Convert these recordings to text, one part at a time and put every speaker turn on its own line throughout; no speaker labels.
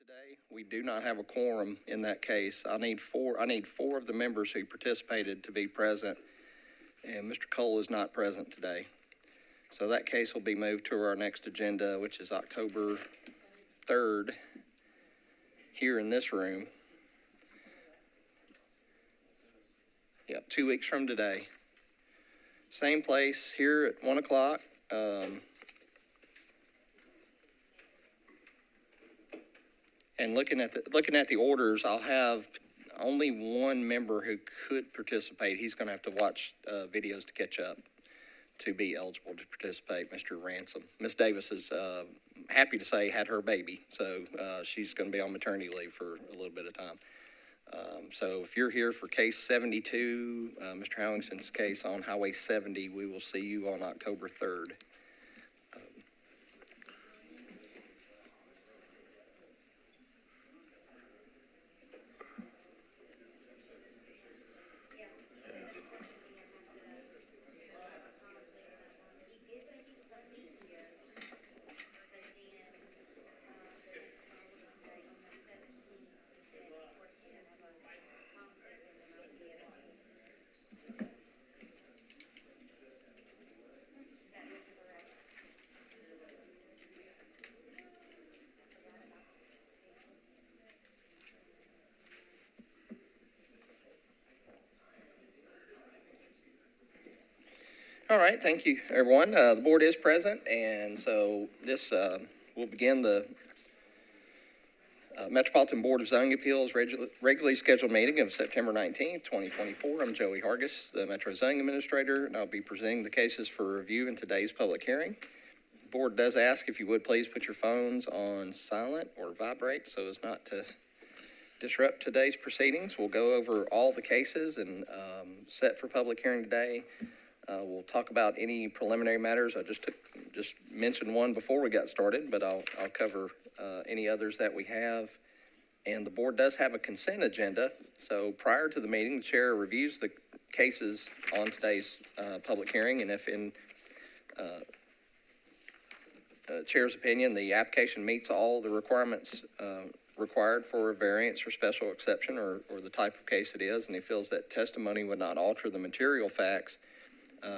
today. We do not have a quorum in that case. I need four of the members who participated to be present, and Mr. Cole is not present today. So that case will be moved to our next agenda, which is October 3rd, here in this room. Yep, 2 weeks from today. Same place here at 1 o'clock. And looking at the orders, I'll have only one member who could participate. He's going to have to watch videos to catch up to be eligible to participate, Mr. Ransom. Miss Davis is happy to say had her baby, so she's going to be on maternity leave for a little bit of time. So if you're here for case 72, Mr. Howington's case on Highway 70, we will see you on October 3rd. All right, thank you, everyone. The board is present, and so this will begin the Metropolitan Board of Zoning Appeals regularly scheduled meeting of September 19th, 2024. I'm Joey Hargis, the Metro Zoning Administrator, and I'll be presenting the cases for review in today's public hearing. The board does ask if you would please put your phones on silent or vibrate so as not to disrupt today's proceedings. We'll go over all the cases and set for public hearing today. We'll talk about any preliminary matters. I just mentioned one before we got started, but I'll cover any others that we have. And the board does have a consent agenda. So prior to the meeting, the chair reviews the cases on today's public hearing, and if in chair's opinion, the application meets all the requirements required for a variance or special exception or the type of case it is, and he feels that testimony would not alter the material facts,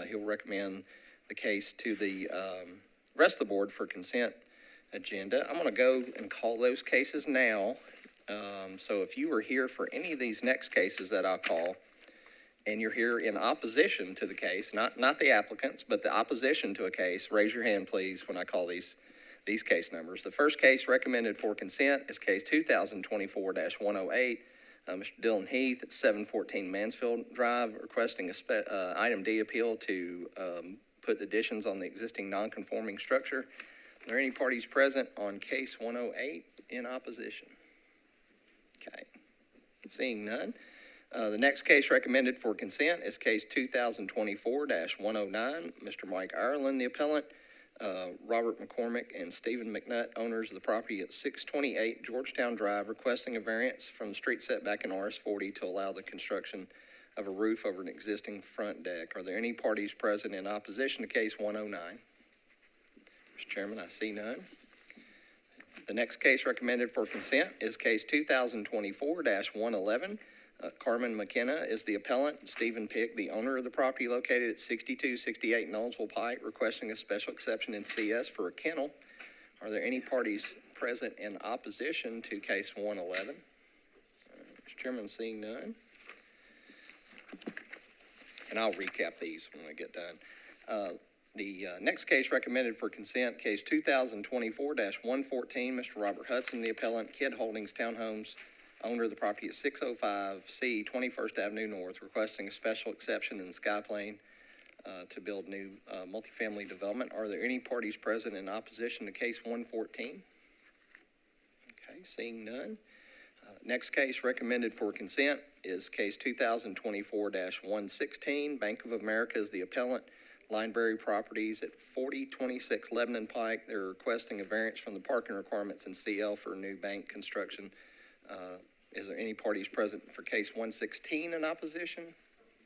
he'll recommend the case to the rest of the board for consent agenda. I'm going to go and call those cases now. So if you are here for any of these next cases that I'll call, and you're here in opposition to the case, not the applicants, but the opposition to a case, raise your hand, please, when I call these case numbers. The first case recommended for consent is case 2024-108. Mr. Dylan Heath at 714 Mansfield Drive requesting a item D appeal to put additions on the existing non-conforming structure. Are there any parties present on case 108 in opposition? Okay, seeing none. The next case recommended for consent is case 2024-109. Mr. Mike Ireland, the appellant, Robert McCormick and Stephen McNutt, owners of the property at 628 Georgetown Drive, requesting a variance from the street setback in RS40 to allow the construction of a roof over an existing front deck. Are there any parties present in opposition to case 109? Mr. Chairman, I see none. The next case recommended for consent is case 2024-111. Carmen McKenna is the appellant. Stephen Pick, the owner of the property located at 6268 Knowlesville Pike, requesting a special exception in CS for a kennel. Are there any parties present in opposition to case 111? Mr. Chairman, seeing none. And I'll recap these when we get done. The next case recommended for consent, case 2024-114, Mr. Robert Hudson, the appellant, Kidd Holdings Townhomes, owner of the property at 605C 21st Avenue North, requesting a special exception in the Sky Plane to build new multifamily development. Are there any parties present in opposition to case 114? Okay, seeing none. Next case recommended for consent is case 2024-116. Bank of America is the appellant. Lineberry Properties at 4026 Lebanon Pike. They're requesting a variance from the parking requirements in CL for new bank construction. Is there any parties present for case 116 in opposition?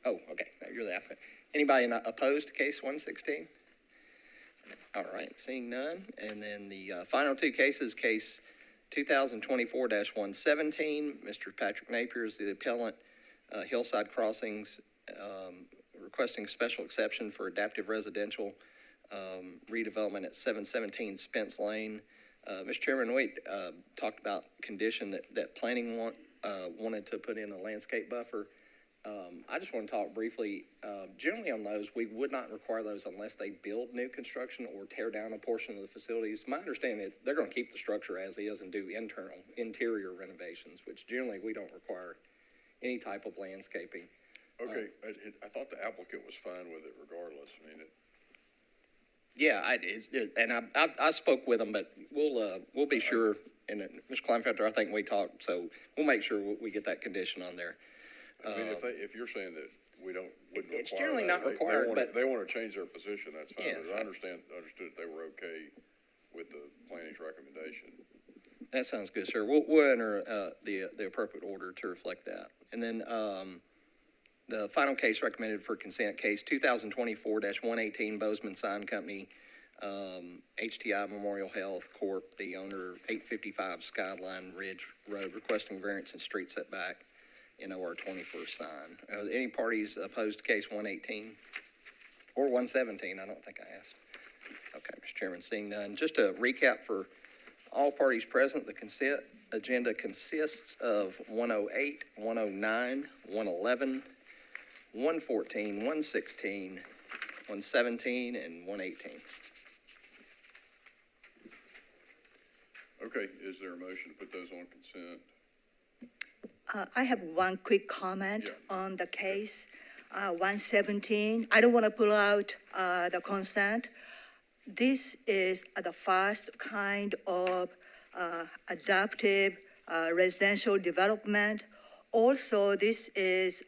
Oh, okay, you're the applicant. Anybody opposed to case 116? All right, seeing none. And then the final two cases, case 2024-117, Mr. Patrick Napier is the appellant, Hillside Crossings, requesting special exception for adaptive residential redevelopment at 717 Spence Lane. Mr. Chairman, we talked about condition that planning wanted to put in a landscape buffer. I just want to talk briefly. Generally on those, we would not require those unless they build new construction or tear down a portion of the facilities. My understanding is they're going to keep the structure as is and do interior renovations, which generally we don't require any type of landscaping.
Okay, I thought the applicant was fine with it regardless. I mean,
I spoke with them, but we'll be sure. And Mr. Kleinfelter, I think we talked, so we'll make sure we get that condition on there.
I mean, if you're saying that wouldn't
it's
require
generally
that,
not required,
but
but
they want to change their position. That's fine.
Yeah.
I understood they were okay with the planning's recommendation.
That sounds good, sir. We'll enter the appropriate order to reflect that. And then the final case recommended for consent, case 2024-118, Bozeman Sign Company, HTI Memorial Health Corp., the owner, 855 Skyline Ridge Road, requesting variance in street setback in OR 21st sign. Are there any parties opposed to case 118 or 117? I don't think I asked. Okay, Mr. Chairman, seeing none. Just a recap for all parties present, the consent agenda consists of 108, 109, 111, 114, 116, 117, and 118.
Okay, is there a motion to put those on consent?
I have one quick comment
Yeah.
on the case. 117, I don't want to pull out the consent. This is the first kind of adaptive residential development. Also, this is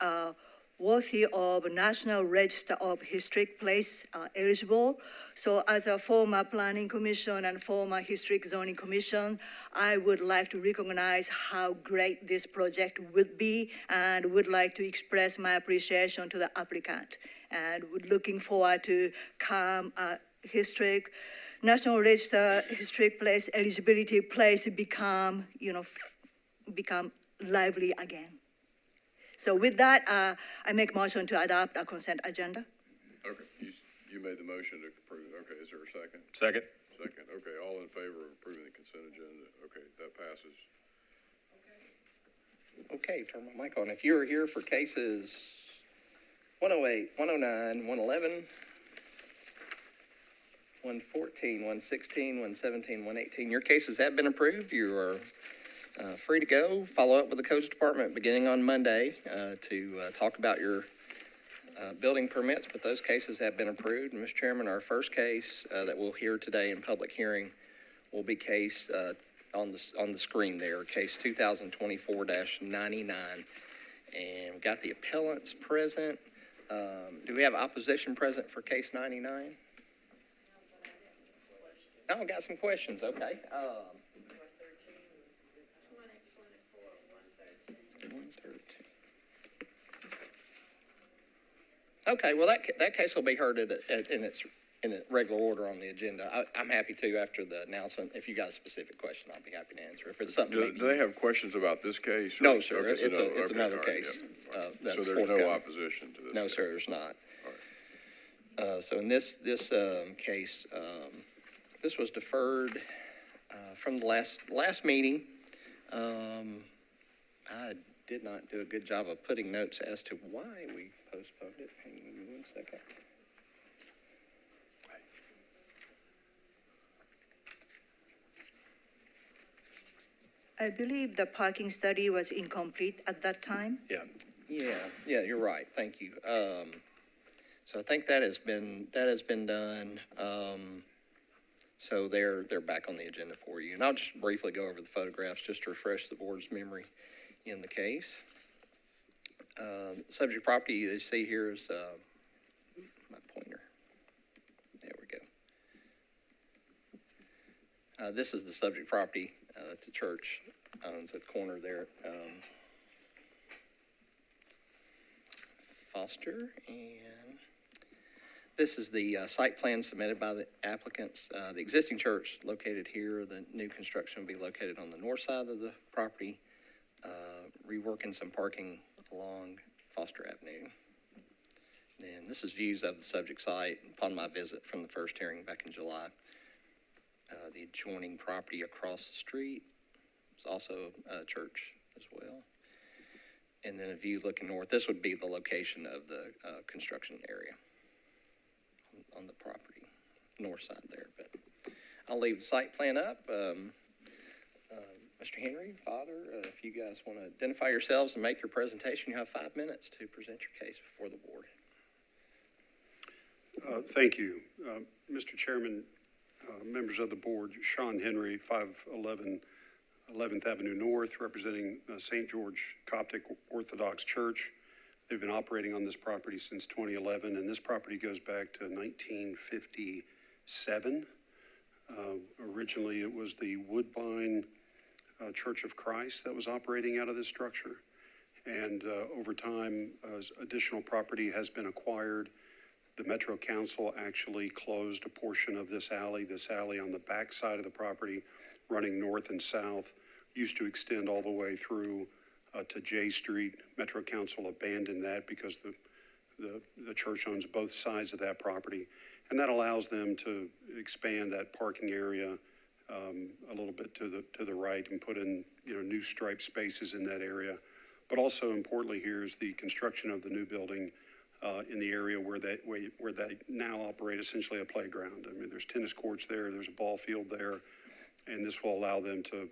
worthy of National Register of Historic Place eligible. So as a former Planning Commission and former Historic Zoning Commission, I would like to recognize how great this project would be and would like to express my appreciation to the applicant. And would looking forward to come historic, National Register Historic Place eligibility place become lively again. So with that, I make motion to adopt a consent agenda.
Okay, you made the motion to approve it. Okay, is there a second?
Second.
Second. Okay, all in favor of approving the consent agenda? Okay, that passes.
Okay, turn my mic on. If you're here for cases 108, 109, 111, 114, 116, 117, 118, your cases have been approved. You are free to go. Follow up with the Codes Department beginning on Monday to talk about your building permits, but those cases have been approved. And Mr. Chairman, our first case that we'll hear today in public hearing will be case on the screen there, case 2024-99. And we've got the appellants present. Do we have opposition present for case 99? Oh, got some questions. Okay. 113. Okay, well, that case will be heard in its regular order on the agenda. I'm happy to, after the announcement, if you got a specific question, I'll be happy to answer. If it's something
Do they have questions about this case?
No, sir.
Okay,
It's
okay,
another
all right,
case.
yeah.
That's
So there's
forthcoming.
no opposition to this?
No,
case?
sir, there's not.
All right.
So in this case, this was deferred from the last meeting. I did not do a good job of putting notes as to why we postponed it. Hang on 1 second.
I believe the parking study was incomplete at that time.
Yeah.
Yeah, you're right. Thank you. So I think that has been done. So they're back on the agenda for you. And I'll just briefly go over the photographs just to refresh the board's memory in the case. Subject property you see here is my pointer. There we go. This is the subject property that the church owns at the corner there. Foster, and This is the site plan submitted by the applicants. The existing church located here, the new construction will be located on the north side of the property, reworking some parking along Foster Avenue. And this is views of the subject site upon my visit from the first hearing back in July. The adjoining property across the street is also a church as well. And then a view looking north. This would be the location of the construction area on the property, north side there. But I'll leave the site plan up. Mr. Henry, Father, if you guys want to identify yourselves and make your presentation, you have 5 minutes to present your case before the board.
Thank you. Mr. Chairman, members of the board, Sean Henry, 511 11th Avenue North, representing St. George Coptic Orthodox Church. They've been operating on this property since 2011, and this property goes back to 1957. Originally, it was the Woodbine Church of Christ that was operating out of this structure. And over time, additional property has been acquired. The Metro Council actually closed a portion of this alley on the back side of the property, running north and south, used to extend all the way through to J Street. Metro Council abandoned that because the church owns both sides of that property. And that allows them to expand that parking area a little bit to the right and put in new striped spaces in that area. But also importantly here is the construction of the new building in the area where they now operate essentially a playground. I mean, there's tennis courts there, there's a ball field there, and this will allow them to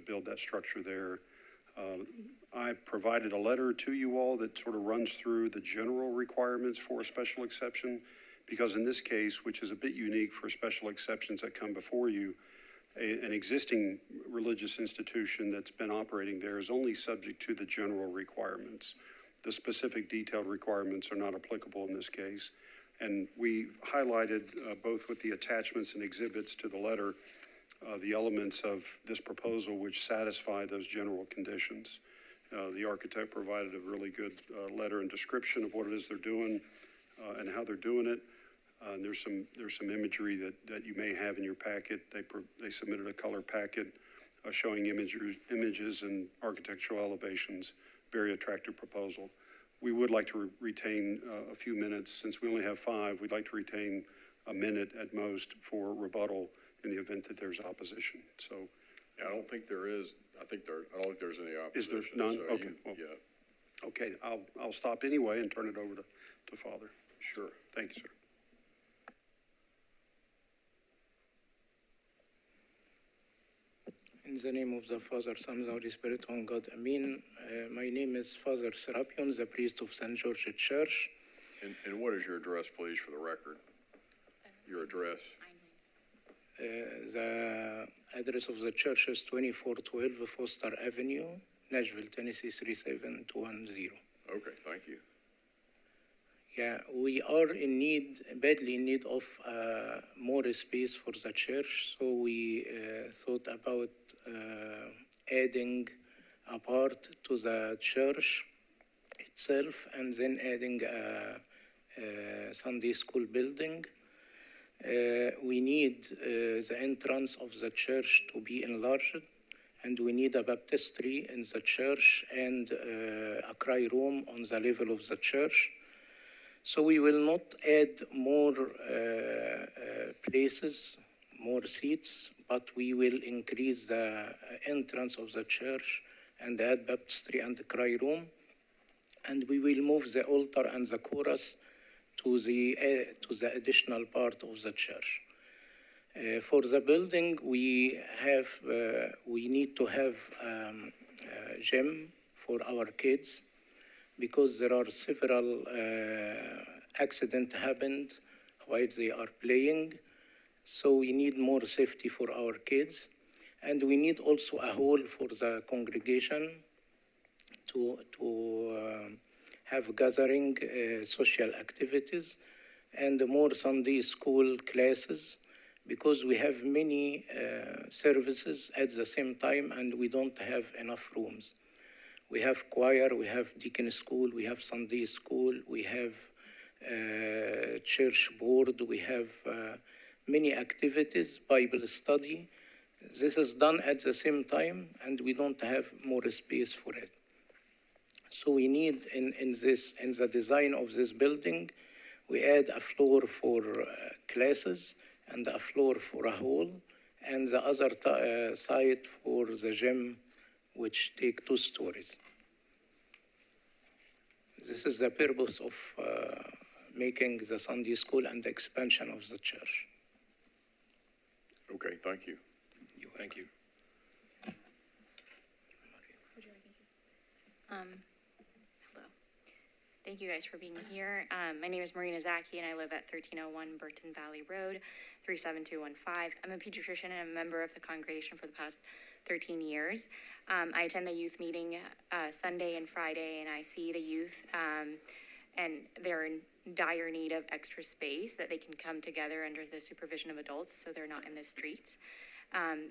build that structure there. I provided a letter to you all that sort of runs through the general requirements for a special exception, because in this case, which is a bit unique for special exceptions that come before you, an existing religious institution that's been operating there is only subject to the general requirements. The specific detailed requirements are not applicable in this case. And we highlighted both with the attachments and exhibits to the letter, the elements of this proposal which satisfy those general conditions. The architect provided a really good letter and description of what it is they're doing and how they're doing it. And there's some imagery that you may have in your packet. They submitted a color packet showing images and architectural elevations. Very attractive proposal. We would like to retain a few minutes. Since we only have 5, we'd like to retain a minute at most for rebuttal in the event that there's opposition. So,
Yeah, I don't think there is. I don't think there's any opposition.
Is there none?
So
Okay.
Yeah.
Okay, I'll stop anyway and turn it over to Father.
Sure.
Thank you, sir.
In the name of the Father, Son, and the Holy Spirit, one God, Amen. My name is Father Serapion, the priest of St. George Church.
And what is your address, please, for the record? Your address?
The address of the church is 2412 Foster Avenue, Nashville, Tennessee 37210.
Okay, thank you.
Yeah, we are badly in need of more space for the church, so we thought about adding a part to the church itself and then adding a Sunday school building. We need the entrance of the church to be enlarged, and we need a baptistry in the church and a cry room on the level of the church. So we will not add more places, more seats, but we will increase the entrance of the church and add baptistry and the cry room. And we will move the altar and the chorus to the additional part of the church. For the building, we need to have a gym for our kids, because there are several accidents happened while they are playing. So we need more safety for our kids. And we need also a hall for the congregation to have gathering social activities and more Sunday school classes, because we have many services at the same time and we don't have enough rooms. We have choir, we have deacon school, we have Sunday school, we have church board. We have many activities, Bible study. This is done at the same time, and we don't have more space for it. So we need in the design of this building, we add a floor for classes and a floor for a hall, and the other side for the gym, which take 2 stories. This is the purpose of making the Sunday school and the expansion of the church.
Okay, thank you.
Thank you.
Hello. Thank you guys for being here. My name is Marina Zaki, and I live at 1301 Burton Valley Road, 37215. I'm a pediatrician and a member of the congregation for the past 13 years. I attend the youth meeting Sunday and Friday, and I see the youth, and they're in dire need of extra space that they can come together under the supervision of adults so they're not in the streets.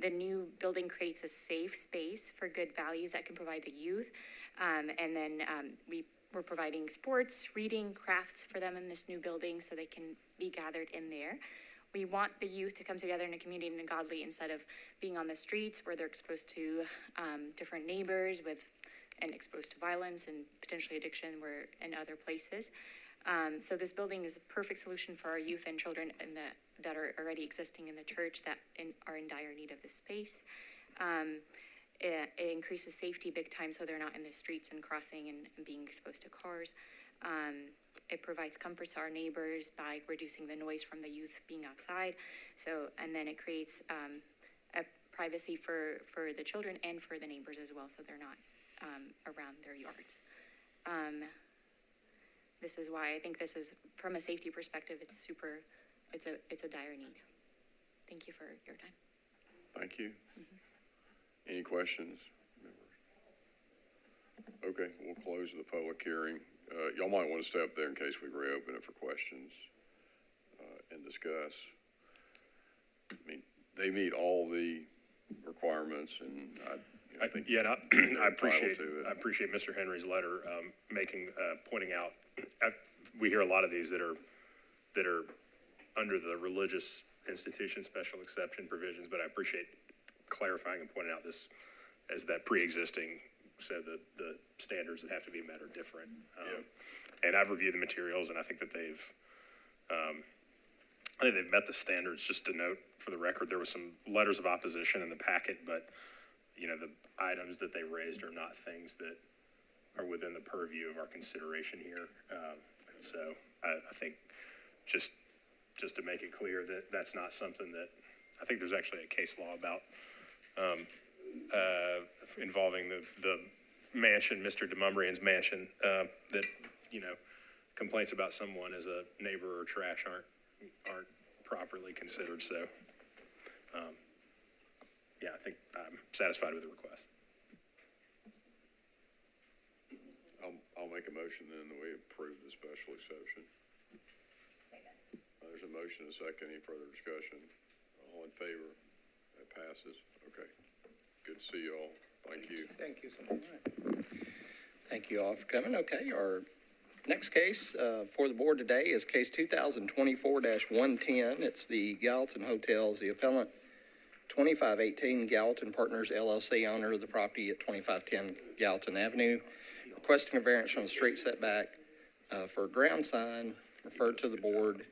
The new building creates a safe space for good values that can provide the youth. And then we're providing sports, reading, crafts for them in this new building so they can be gathered in there. We want the youth to come together in a community and godly instead of being on the streets where they're exposed to different neighbors and exposed to violence and potentially addiction in other places. So this building is a perfect solution for our youth and children that are already existing in the church that are in dire need of this space. It increases safety big time so they're not in the streets and crossing and being exposed to cars. It provides comfort to our neighbors by reducing the noise from the youth being outside. And then it creates a privacy for the children and for the neighbors as well, so they're not around their yards. This is why I think this is, from a safety perspective, it's a dire need. Thank you for your time.
Thank you. Any questions, members? Okay, we'll close the public hearing. Y'all might want to stay up there in case we reopen it for questions and discuss. I mean, they meet all the requirements, and I think
I appreciate Mr. Henry's letter pointing out. We hear a lot of these that are under the religious institution special exception provisions, but I appreciate clarifying and pointing out this as that pre-existing, so the standards that have to be met are different. And I've reviewed the materials, and I think that they've met the standards. Just to note, for the record, there was some letters of opposition in the packet, but the items that they raised are not things that are within the purview of our consideration here. So I think just to make it clear that that's not something that, I think there's actually a case law about involving the mansion, Mr. DeMumbrian's mansion, that, complaints about someone as a neighbor or trash aren't properly considered. So, I think I'm satisfied with the request.
I'll make a motion then that we approve the special exception. Second. There's a motion and a second. Any further discussion? All in favor? That passes. Okay. Good to see you all. Thank you.
Thank you so much.
Thank you all for coming. Okay, our next case for the board today is case 2024-110. It's the Gallatin Hotels, the appellant 2518 Gallatin Partners LLC, owner of the property at 2510 Gallatin Avenue, requesting a variance from the street setback for a ground sign referred to the board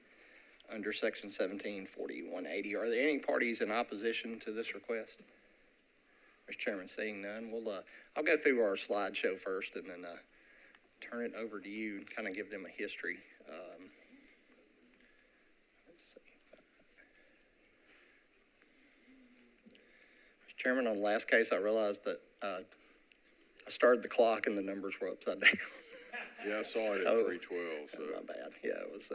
under section 1740-180. Are there any parties in opposition to this request? Mr. Chairman, seeing none, I'll go through our slideshow first and then turn it over to you and kind of give them a history. Let's see. Mr. Chairman, on the last case, I realized that I started the clock and the numbers were upside down.
Yeah, I saw it at 3:12. So
my bad. Yeah, it was.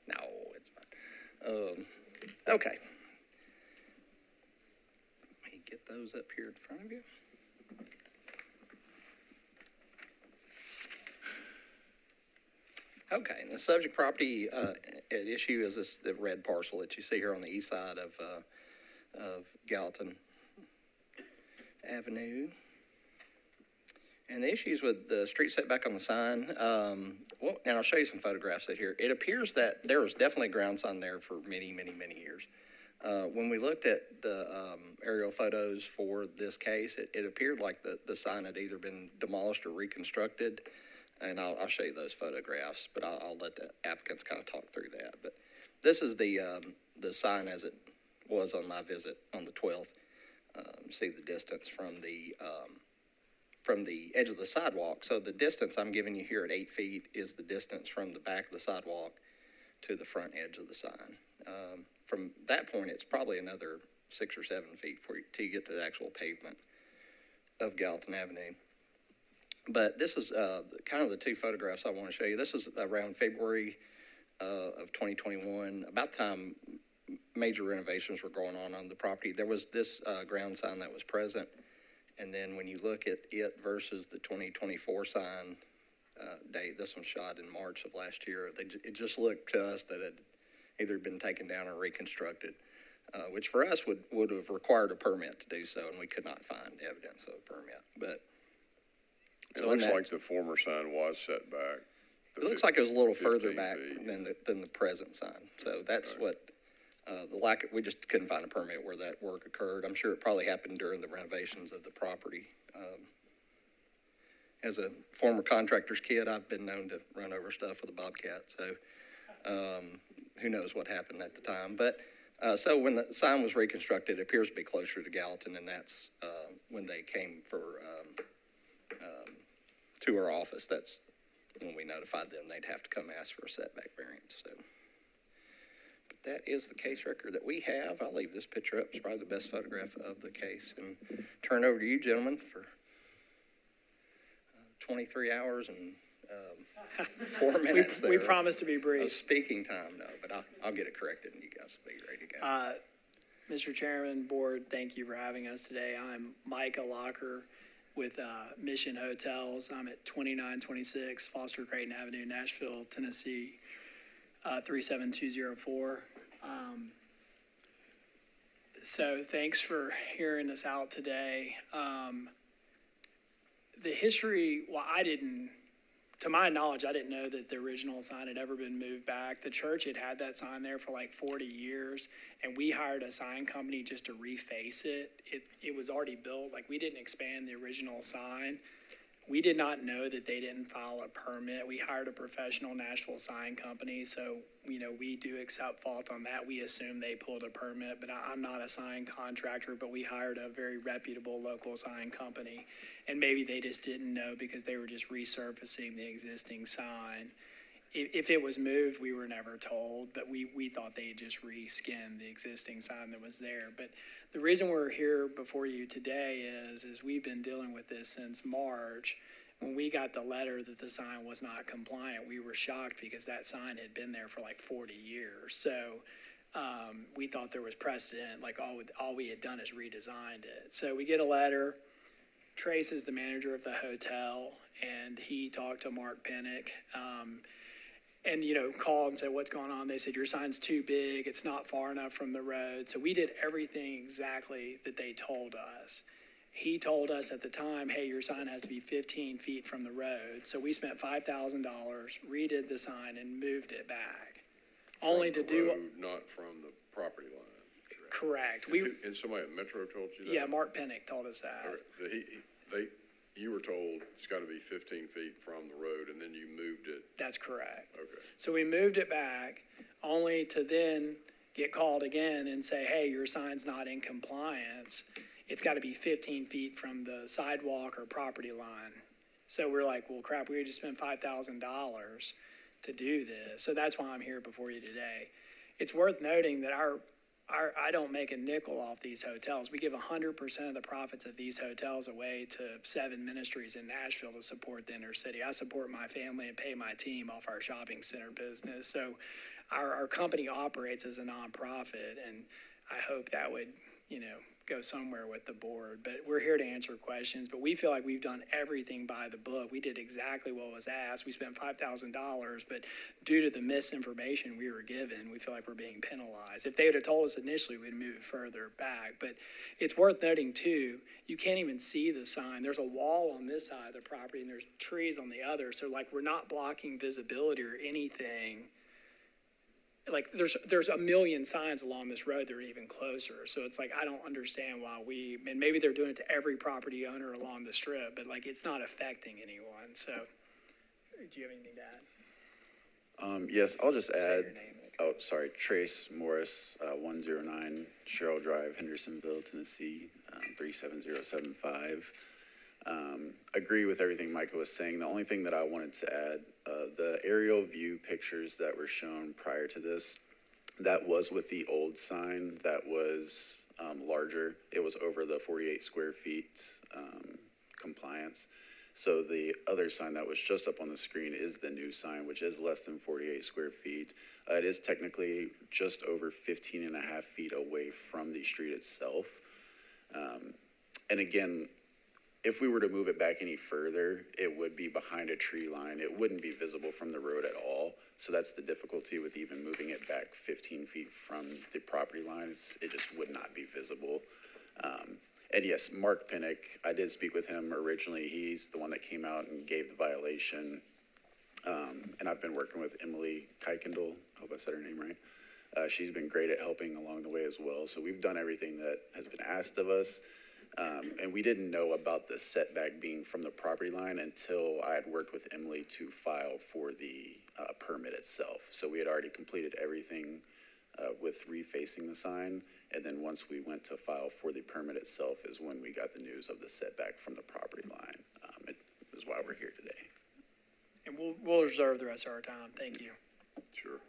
No, it's fine. Okay. Let me get those up here in front of you. Okay, and the subject property at issue is the red parcel that you see here on the east side of Gallatin Avenue. And the issues with the street setback on the sign, well, and I'll show you some photographs that here. It appears that there was definitely a ground sign there for many, many, many years. When we looked at the aerial photos for this case, it appeared like the sign had either been demolished or reconstructed. And I'll show you those photographs, but I'll let the applicants kind of talk through that. But this is the sign as it was on my visit on the 12th. See the distance from the edge of the sidewalk. So the distance I'm giving you here at 8 feet is the distance from the back of the sidewalk to the front edge of the sign. From that point, it's probably another 6 or 7 feet till you get to the actual pavement of Gallatin Avenue. But this is kind of the two photographs I want to show you. This is around February of 2021, about the time major renovations were going on the property. There was this ground sign that was present. And then when you look at it versus the 2024 sign date, this one shot in March of last year, it just looked to us that it had either been taken down or reconstructed, which for us would have required a permit to do so, and we could not find evidence of a permit. But
it looks like the former sign was set back.
It looks like it was a little further back
feet.
than the present sign. So that's
Right.
what we just couldn't find a permit where that work occurred. I'm sure it probably happened during the renovations of the property. As a former contractor's kid, I've been known to run over stuff with a Bobcat. So who knows what happened at the time. But so when the sign was reconstructed, it appears to be closer to Gallatin, and that's when they came to our office. That's when we notified them they'd have to come ask for a setback variance. So, but that is the case record that we have. I'll leave this picture up. It's probably the best photograph of the case, and turn it over to you, gentlemen, for 23 hours and 4 minutes.
We promise to be brief.
Of speaking time, no, but I'll get it corrected, and you guys will be ready to go.
Mr. Chairman, Board, thank you for having us today. I'm Micah Locker with Mission Hotels. I'm at 2926 Foster Creighton Avenue, Nashville, Tennessee, 37204. So thanks for hearing us out today. The history, well, to my knowledge, I didn't know that the original sign had ever been moved back. The church had that sign there for like 40 years, and we hired a sign company just to reface it. It was already built. Like, we didn't expand the original sign. We did not know that they didn't file a permit. We hired a professional Nashville sign company, so, we do accept fault on that. We assume they pulled a permit, but I'm not a sign contractor, but we hired a very reputable local sign company. And maybe they just didn't know because they were just resurfacing the existing sign. If it was moved, we were never told, but we thought they had just reskinned the existing sign that was there. But the reason we're here before you today is we've been dealing with this since March. When we got the letter that the sign was not compliant, we were shocked because that sign had been there for like 40 years. So we thought there was precedent, like all we had done is redesigned it. So we get a letter. Trace is the manager of the hotel, and he talked to Mark Pennick, and, called and said, what's going on? They said, your sign's too big. It's not far enough from the road. So we did everything exactly that they told us. He told us at the time, hey, your sign has to be 15 feet from the road. So we spent $5,000, redid the sign, and moved it back. Only to do...
Not from the property line.
Correct.
And somebody at Metro told you that?
Yeah, Mark Pennick told us that.
You were told it's got to be 15 feet from the road, and then you moved it.
That's correct.
Okay.
So we moved it back, only to then get called again and say, hey, your sign's not in compliance. It's got to be 15 feet from the sidewalk or property line. So we're like, well, crap, we just spent $5,000 to do this. So that's why I'm here before you today. It's worth noting that I don't make a nickel off these hotels. We give 100% of the profits of these hotels away to 7 ministries in Nashville to support the inner city. I support my family and pay my team off our shopping center business. So our company operates as a nonprofit, and I hope that would, go somewhere with the board, but we're here to answer questions. But we feel like we've done everything by the book. We did exactly what was asked. We spent $5,000, but due to the misinformation we were given, we feel like we're being penalized. If they would have told us initially, we'd move it further back. But it's worth noting too, you can't even see the sign. There's a wall on this side of the property and there's trees on the other. So like we're not blocking visibility or anything. Like there's a million signs along this road that are even closer. So it's like, I don't understand why and maybe they're doing it to every property owner along the strip, but like it's not affecting anyone. So do you have anything to add?
Yes, I'll just
Say
add,
your name.
oh, sorry, Trace Morris, 109 Sherrill Drive, Hendersonville, Tennessee, 37075. Agree with everything Micah was saying. The only thing that I wanted to add, the aerial view pictures that were shown prior to this, that was with the old sign that was larger. It was over the 48 square feet compliance. So the other sign that was just up on the screen is the new sign, which is less than 48 square feet. It is technically just over 15 and a half feet away from the street itself. And again, if we were to move it back any further, it would be behind a tree line. It wouldn't be visible from the road at all. So that's the difficulty with even moving it back 15 feet from the property lines. It just would not be visible. And yes, Mark Pinnock, I did speak with him originally. He's the one that came out and gave the violation. And I've been working with Emily Kuykendall. I hope I said her name right. She's been great at helping along the way as well. So we've done everything that has been asked of us. And we didn't know about the setback being from the property line until I had worked with Emily to file for the permit itself. So we had already completed everything with refacing the sign. And then once we went to file for the permit itself is when we got the news of the setback from the property line. It is why we're here today.
And we'll reserve the rest of our time. Thank you.
Sure.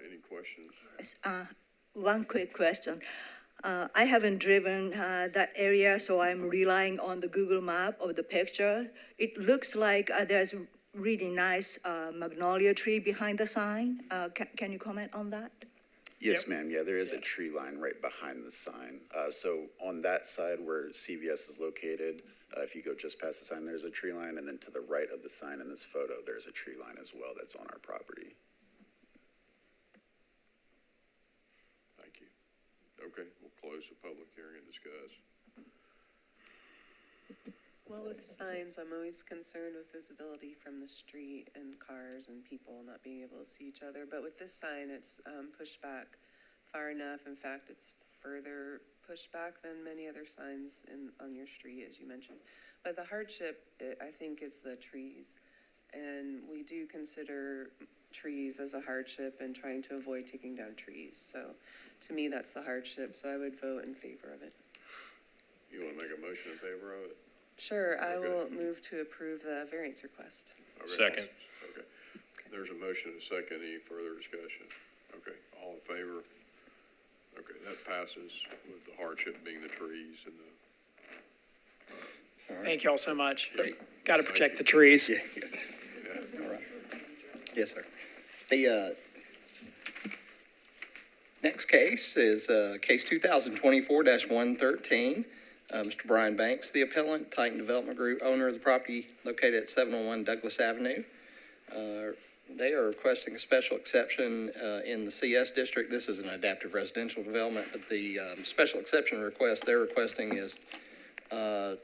Any questions?
One quick question. I haven't driven that area, so I'm relying on the Google map of the picture. It looks like there's a really nice magnolia tree behind the sign. Can you comment on that?
Yes, ma'am. Yeah, there is a tree line right behind the sign. So on that side where CVS is located, if you go just past the sign, there's a tree line. And then to the right of the sign in this photo, there's a tree line as well that's on our property.
Thank you. Okay, we'll close the public hearing and discuss.
Well, with signs, I'm always concerned with visibility from the street and cars and people not being able to see each other. But with this sign, it's pushed back far enough. In fact, it's further pushed back than many other signs on your street, as you mentioned. But the hardship, I think, is the trees. And we do consider trees as a hardship and trying to avoid taking down trees. So to me, that's the hardship. So I would vote in favor of it.
You want to make a motion in favor of it?
Sure, I
Okay.
will move to approve the variance request.
Okay.
Second.
Okay. There's a motion and a second. Any further discussion? Okay, all in favor? Okay, that passes with the hardship being the trees and the,
Thank you all so much.
Great.
Got to protect the trees.
All right. Yes, sir. The next case is case 2024-113. Mr. Brian Banks, the appellant, Titan Development Group, owner of the property located at 701 Douglas Avenue. They are requesting a special exception in the CS district. This is an adaptive residential development, but the special exception request they're requesting is about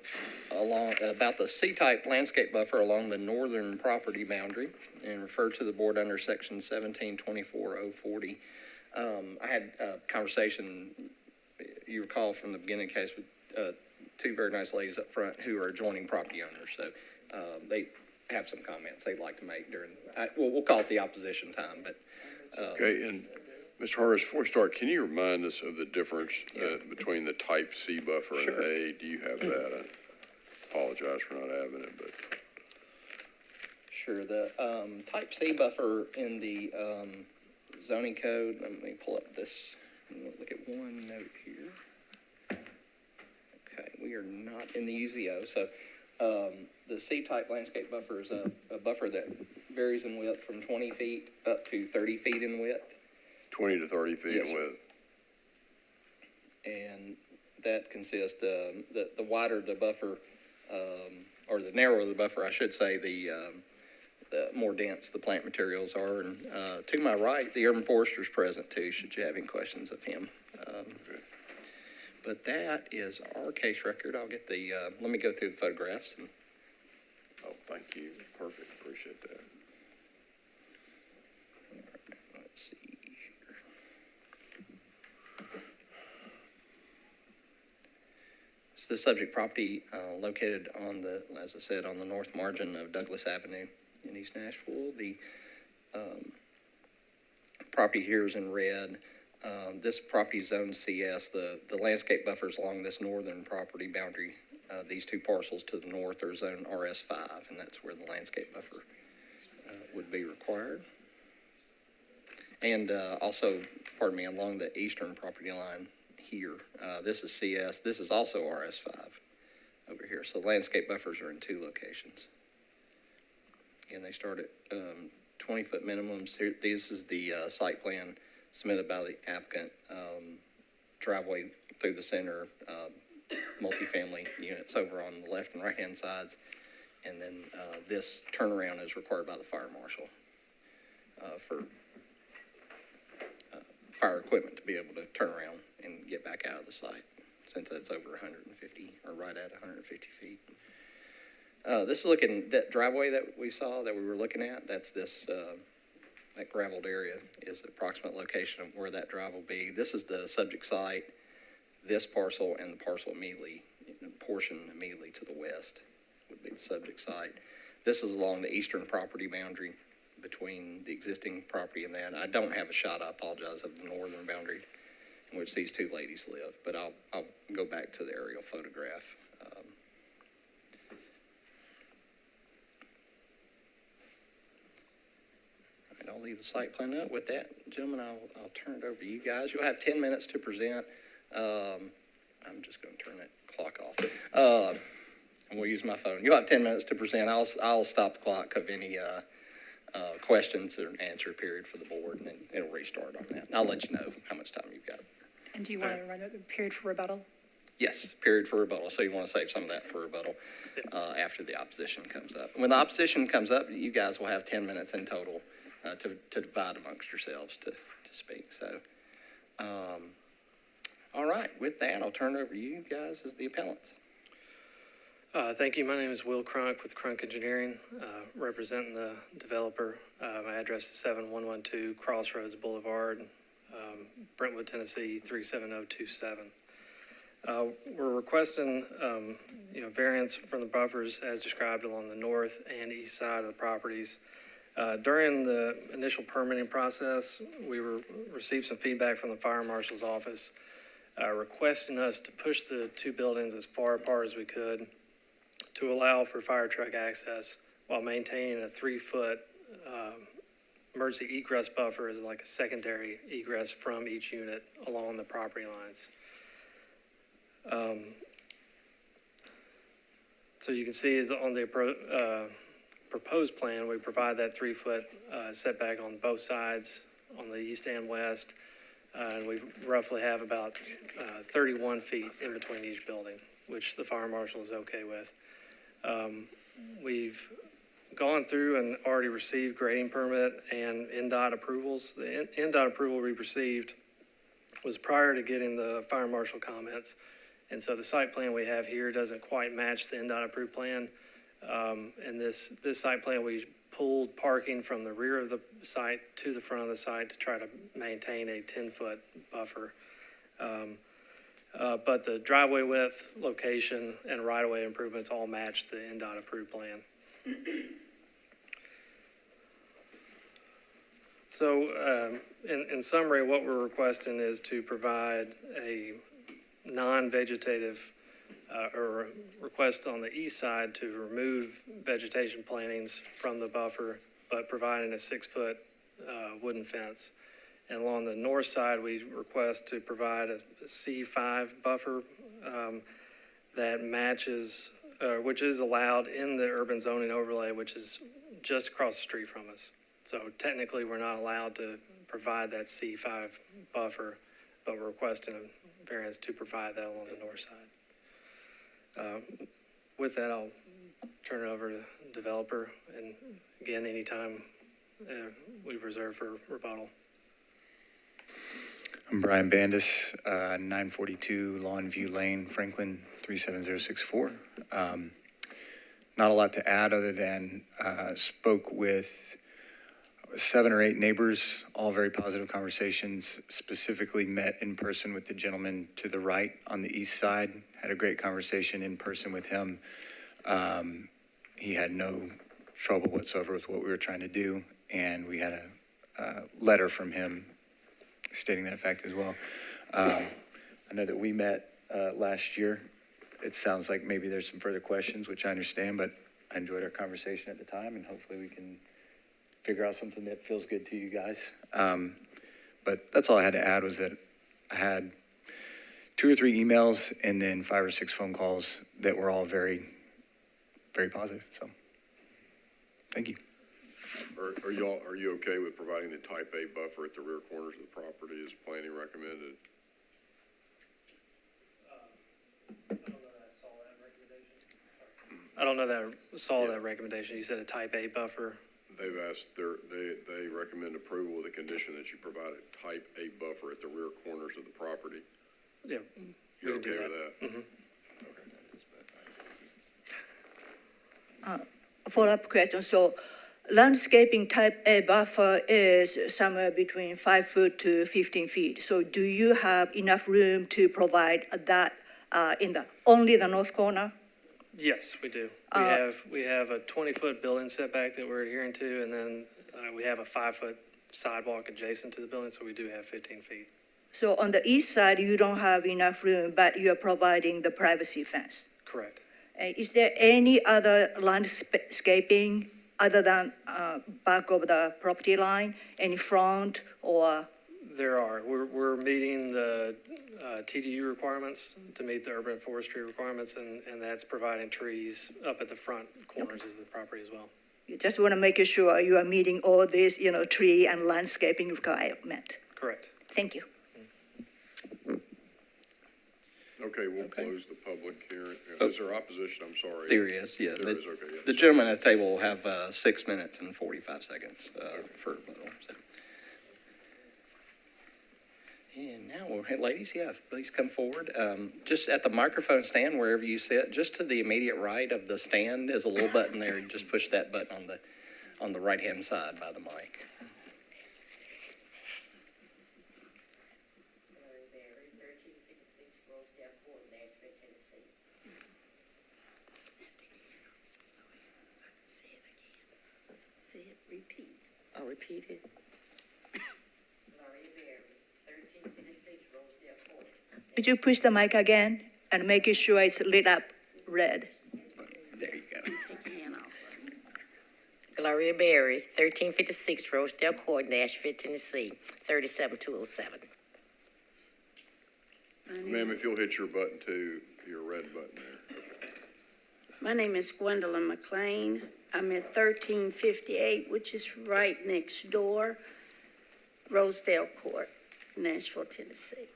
the C-type landscape buffer along the northern property boundary, and refer to the board under section 1724-040. I had a conversation, you recall from the beginning of the case, with two very nice ladies up front who are adjoining property owners. So they have some comments they'd like to make during, we'll call it the opposition time, but.
okay, and Mr. Harris, before we start, can you remind us of the difference between the type C buffer and
Sure.
A? Do you have that? I apologize for not having it, but.
Sure, the type C buffer in the zoning code, let me pull up this, look at one note here. Okay, we are not in the UZO, so the C-type landscape buffer is a buffer that varies in width from 20 feet up to 30 feet in width.
20 to 30 feet
Yes,
in
sir.
width.
And that consists, the wider the buffer, or the narrower the buffer, I should say, the more dense the plant materials are. And to my right, the urban forester's present too, should you have any questions of him. But that is our case record. I'll get the, let me go through the photographs. And
Oh, thank you. Perfect. Appreciate that.
let's see here. It's the subject property located on the, as I said, on the north margin of Douglas Avenue in East Nashville. The property here is in red. This property is zoned CS. The landscape buffers along this northern property boundary, these two parcels to the north are zoned RS5, and that's where the landscape buffer would be required. And also, pardon me, along the eastern property line here, this is CS. This is also RS5 over here. So landscape buffers are in two locations. And they start at 20-foot minimums. Here, this is the site plan submitted by the applicant, driveway through the center, multifamily units over on the left and right-hand sides. And then this turnaround is required by the fire marshal for fire equipment to be able to turn around and get back out of the site, since that's over 150, or right at 150 feet. This is looking, that driveway that we saw, that we were looking at, that's this, that gravelled area is the approximate location of where that drive will be. This is the subject site, this parcel, and the parcel immediately, the portion immediately to the west would be the subject site. This is along the eastern property boundary between the existing property and that. I don't have a shot, I apologize, of the northern boundary in which these two ladies live, but I'll go back to the aerial photograph. I'll leave the site plan up. With that, gentlemen, I'll turn it over to you guys. You'll have 10 minutes to present. I'm just going to turn that clock off. And we'll use my phone. You'll have 10 minutes to present. I'll stop the clock of any questions or answer period for the board, and then it'll restart on that. And I'll let you know how much time you've got.
And do you want to run the period for rebuttal?
Yes, period for rebuttal. So you want to save some of that for rebuttal after the opposition comes up. When the opposition comes up, you guys will have 10 minutes in total to divide amongst yourselves to speak. So, all right, with that, I'll turn it over to you guys as the appellants.
Thank you. My name is Will Crunk with Crunk Engineering, representing the developer. My address is 7112 Crossroads Boulevard, Brentwood, Tennessee 37027. We're requesting, variance from the buffers as described along the north and east side of the properties. During the initial permitting process, we received some feedback from the fire marshal's office requesting us to push the two buildings as far apart as we could to allow for fire truck access while maintaining a 3-foot emergency egress buffer as like a secondary egress from each unit along the property lines. So you can see is on the proposed plan, we provide that 3-foot setback on both sides, on the east and west, and we roughly have about 31 feet in between each building, which the fire marshal is okay with. We've gone through and already received grading permit and NDOT approvals. The NDOT approval we received was prior to getting the fire marshal comments, and so the site plan we have here doesn't quite match the NDOT approved plan. And this site plan, we pulled parking from the rear of the site to the front of the site to try to maintain a 10-foot buffer. But the driveway width, location, and right-of-way improvements all match the NDOT approved plan. So in summary, what we're requesting is to provide a non-vegetative or request on the east side to remove vegetation plantings from the buffer, but providing a 6-foot wooden fence. And along the north side, we request to provide a C5 buffer that matches, which is allowed in the urban zoning overlay, which is just across the street from us. So technically, we're not allowed to provide that C5 buffer, but we're requesting a variance to provide that along the north side. With that, I'll turn it over to the developer, and again, anytime we reserve for rebuttal.
I'm Brian Bandis, 942 Lawnview Lane, Franklin, 37064. Not a lot to add other than spoke with 7 or 8 neighbors, all very positive conversations, specifically met in person with the gentleman to the right on the east side, had a great conversation in person with him. He had no trouble whatsoever with what we were trying to do, and we had a letter from him stating that fact as well. I know that we met last year. It sounds like maybe there's some further questions, which I understand, but I enjoyed our conversation at the time, and hopefully we can figure out something that feels good to you guys. But that's all I had to add, was that I had 2 or 3 emails and then 5 or 6 phone calls that were all very, very positive. So, thank you.
Are you okay with providing the type A buffer at the rear corners of the property as planning recommended?
I don't know that I saw that recommendation. You said a type A buffer.
They've asked, they recommend approval with the condition that you provide a type A buffer at the rear corners of the property.
Yeah.
You're
we can
okay
do
with that?
Mm-hmm.
Follow-up question. So landscaping type A buffer is somewhere between 5 foot to 15 feet. So do you have enough room to provide that in only the north corner?
Yes, we do. We have a 20-foot building setback that we're adhering to, and then we have a 5-foot sidewalk adjacent to the building, so we do have 15 feet.
So on the east side, you don't have enough room, but you are providing the privacy fence.
Correct.
Is there any other landscaping other than back of the property line, any front or?
There are. We're meeting the TDU requirements to meet the urban forestry requirements, and that's providing trees up at the front corners of the property as well.
You just want to make sure you are meeting all these, tree and landscaping requirement.
Correct.
Thank you.
Okay, we'll close the public hearing. Is there opposition? I'm sorry.
There is, yeah.
There is, okay. Yeah.
The gentleman at the table will have 6 minutes and 45 seconds for rebuttal. So. And now, ladies, yeah, please come forward. Just at the microphone stand, wherever you sit, just to the immediate right of the stand is a little button there. You just push that button on the right-hand side by the mic.
I'll repeat it.
Could you push the mic again and make sure it's lit up red?
There you go.
Gloria Berry, 1356 Rosedale Court, Nashville, Tennessee, 37207.
Ma'am, if you'll hit your button too, your red button there.
My name is Gwendolyn McLean. I'm at 1358, which is right next door, Rosedale Court, Nashville, Tennessee.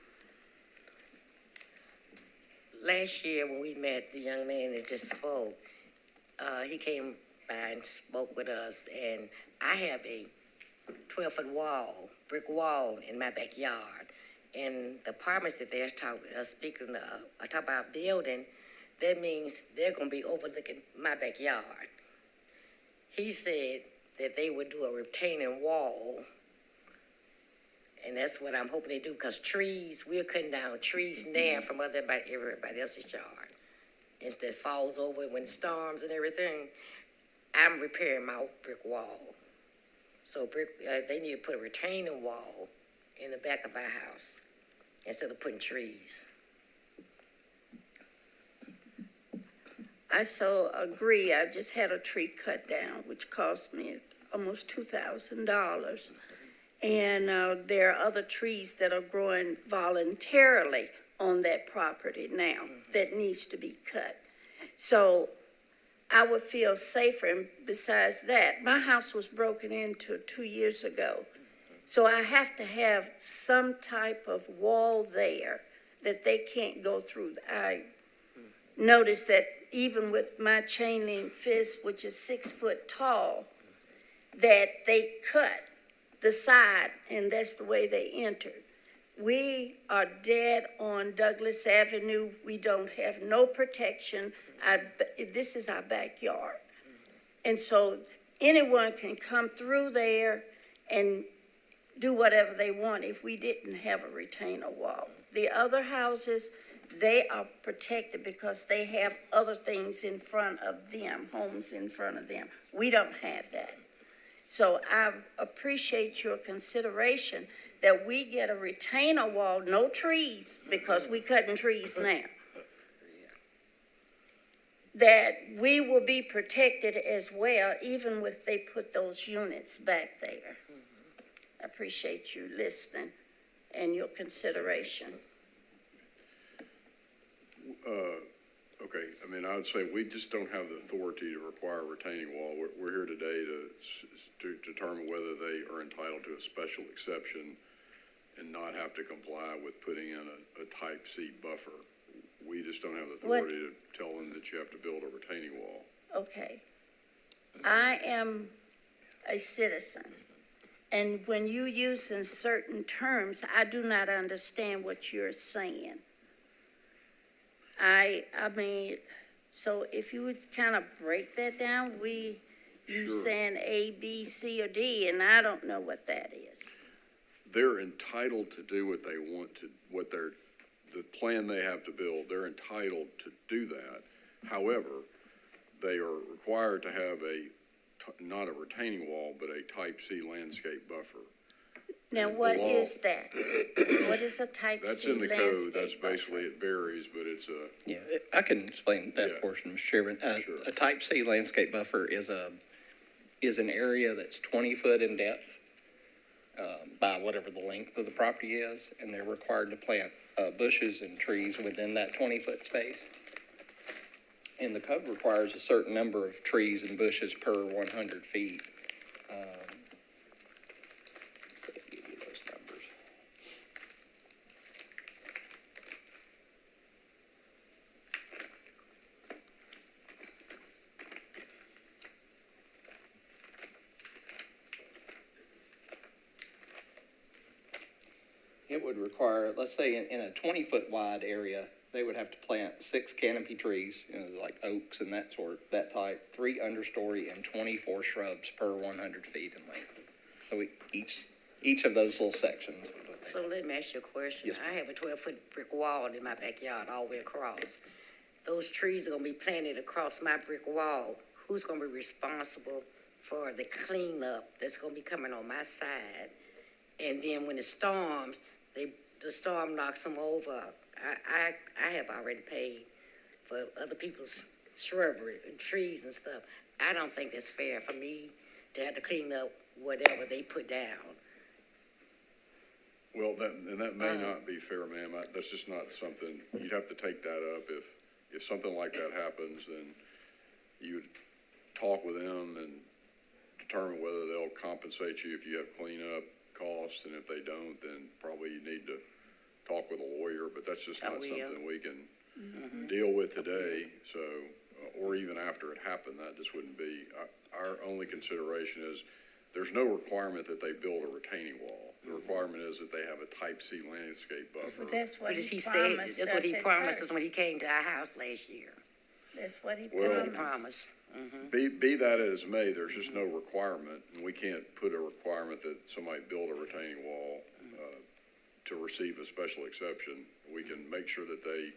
Last year when we met the young man that just spoke, he came by and spoke with us, and I have a 12-foot wall, brick wall in my backyard. And the apartments that they're speaking of, talk about building, that means they're going to be overlooking my backyard. He said that they would do a retaining wall, and that's what I'm hoping they do, because trees, we're cutting down trees now from everybody else's yard. And that falls over when storms and everything. I'm repairing my brick wall. So they need to put a retaining wall in the back of our house instead of putting trees.
I so agree. I just had a tree cut down, which cost me almost $2,000. And there are other trees that are growing voluntarily on that property now that needs to be cut. So I would feel safer. And besides that, my house was broken into 2 years ago. So I have to have some type of wall there that they can't go through. I noticed that even with my chain link fence, which is 6 foot tall, that they cut the side, and that's the way they entered. We are dead on Douglas Avenue. We don't have no protection. This is our backyard. And so anyone can come through there and do whatever they want if we didn't have a retainer wall. The other houses, they are protected because they have other things in front of them, homes in front of them. We don't have that. So I appreciate your consideration that we get a retainer wall, no trees, because we cutting trees now. That we will be protected as well, even if they put those units back there. I appreciate you listening and your consideration.
Okay, I mean, I would say we just don't have the authority to require a retaining wall. We're here today to determine whether they are entitled to a special exception and not have to comply with putting in a type C buffer. We just don't have the authority to tell them that you have to build a retaining wall.
Okay. I am a citizen, and when you use in certain terms, I do not understand what you're saying. I mean, so if you would kind of break that down, you
Sure.
saying A, B, C, or D, and I don't know what that is.
They're entitled to do what they want to, the plan they have to build, they're entitled to do that. However, they are required to have not a retaining wall, but a type C landscape buffer.
Now, what is that? What is a type C landscape?
That's in the code, that's basically, it varies, but it's a.
Yeah, I can explain that
Yeah.
portion, Mr. Chairman.
Sure.
A type C landscape buffer is an area that's 20 foot in depth by whatever the length of the property is, and they're required to plant bushes and trees within that 20-foot space. And the code requires a certain number of trees and bushes per 100 feet. Let's see, I'll give you those numbers. It would require, let's say in a 20-foot wide area, they would have to plant 6 canopy trees, like oaks and that type, 3 understory and 24 shrubs per 100 feet in length. So each of those little sections.
So let me ask you a question.
Yes, ma'am.
I have a 12-foot brick wall in my backyard all the way across. Those trees are gonna be planted across my brick wall. Who's gonna be responsible for the cleanup that's gonna be coming on my side? And then when it storms, the storm knocks them over. I have already paid for other people's shrubbery and trees and stuff. I don't think that's fair for me to have to clean up whatever they put down.
Well, that may not be fair, ma'am. That's just not something, you'd have to take that up. If something like that happens, then you would talk with them and determine whether they'll compensate you if you have cleanup costs, and if they don't, then probably you need to talk with a lawyer, but that's just not something we can deal with today. So, or even after it happened, that just wouldn't be, our only consideration is there's no requirement that they build a retaining wall. The requirement is that they have a type C landscape buffer.
But that's what
But
he
said,
promised
that's what
us
he
at
promised us
first.
when he came to our house last year.
That's what he
That's what he
promised.
promised.
Be that as may, there's just no requirement, and we can't put a requirement that somebody build a retaining wall to receive a special exception. We can make sure that they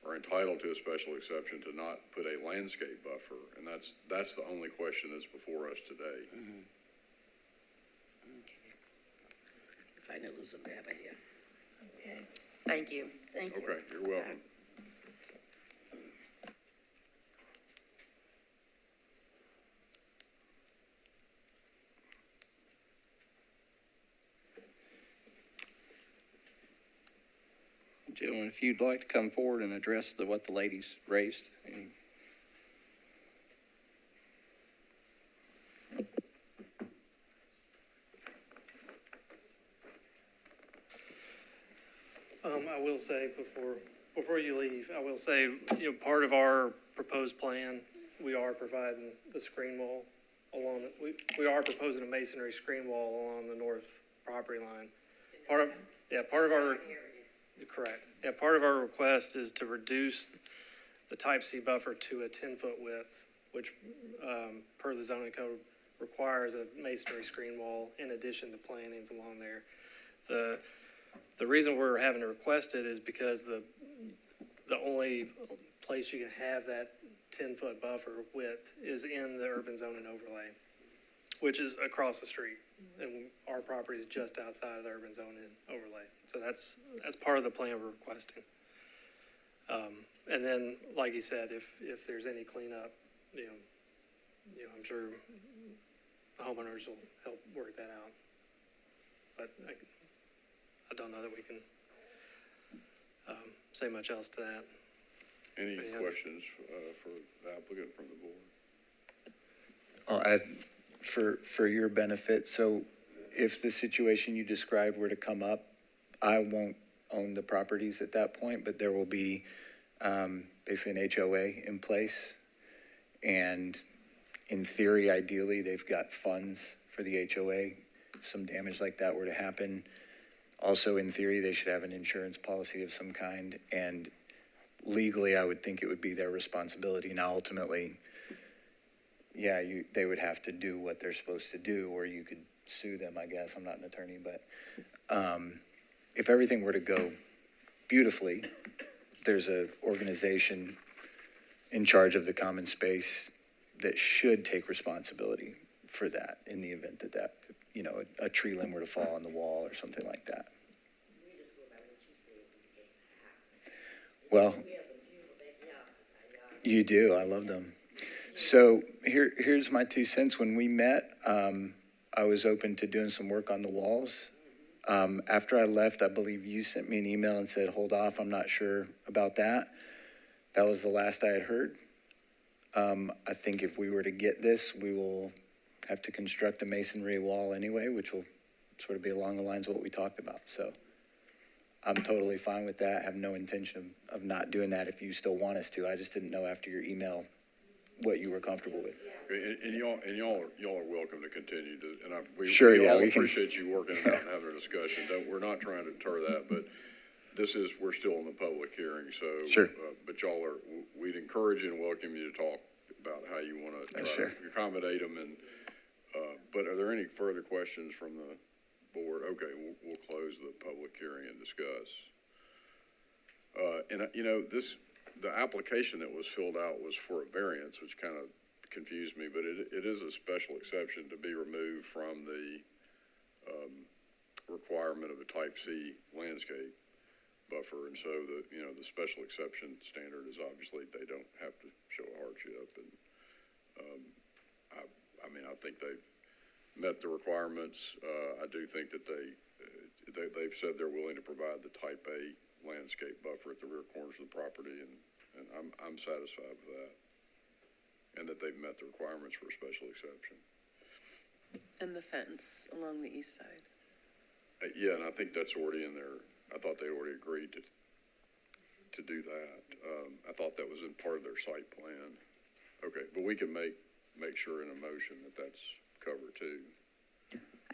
are entitled to a special exception to not put a landscape buffer, and that's the only question that's before us today.
Okay. If I knew it was a better here.
Okay,
Thank you.
thank you.
Okay, you're welcome.
Gentlemen, if you'd like to come forward and address what the ladies raised.
I will say before you leave, I will say, part of our proposed plan, we are providing the screen wall along, we are proposing a masonry screen wall along the north property line. Part of our, correct. Yeah, part of our request is to reduce the type C buffer to a 10-foot width, which, per the zoning code, requires a masonry screen wall in addition to plantings along there. The reason we're having to request it is because the only place you can have that 10-foot buffer width is in the urban zoning overlay, which is across the street. And our property is just outside of the urban zoning overlay. So that's part of the plan we're requesting. And then, like he said, if there's any cleanup, I'm sure the homeowners will help work that out. But I don't know that we can say much else to that.
Any questions for the applicant from the board?
I'll add for your benefit. So if the situation you described were to come up, I won't own the properties at that point, but there will be basically an HOA in place. And in theory, ideally, they've got funds for the HOA. If some damage like that were to happen, also in theory, they should have an insurance policy of some kind. And legally, I would think it would be their responsibility. Now, ultimately, yeah, they would have to do what they're supposed to do, or you could sue them, I guess. I'm not an attorney, but if everything were to go beautifully, there's an organization in charge of the common space that should take responsibility for that in the event that a tree limb were to fall on the wall or something like that. Well, you do. I love them. So here's my 2 cents. When we met, I was open to doing some work on the walls. After I left, I believe you sent me an email and said, hold off, I'm not sure about that. That was the last I had heard. I think if we were to get this, we will have to construct a masonry wall anyway, which will sort of be along the lines of what we talked about. So I'm totally fine with that. I have no intention of not doing that if you still want us to. I just didn't know after your email what you were comfortable with.
And y'all are welcome to continue to, and we appreciate you working it out and having a discussion. We're not trying to deter that, but we're still in the public hearing, so.
Sure.
But we'd encourage you and welcome you to talk about how you want to try to accommodate them. And, but are there any further questions from the board? Okay, we'll close the public hearing and discuss. The application that was filled out was for a variance, which kind of confused me, but it is a special exception to be removed from the requirement of a type C landscape buffer. And so the special exception standard is obviously they don't have to show a hardship. And I think they've met the requirements. I do think that they've said they're willing to provide the type A landscape buffer at the rear corners of the property, and I'm satisfied with that, and that they've met the requirements for a special exception.
And the fence along the east side.
Yeah, and I think that's already in there. I thought they already agreed to do that. I thought that was in part of their site plan. Okay, but we can make sure in a motion that that's covered too.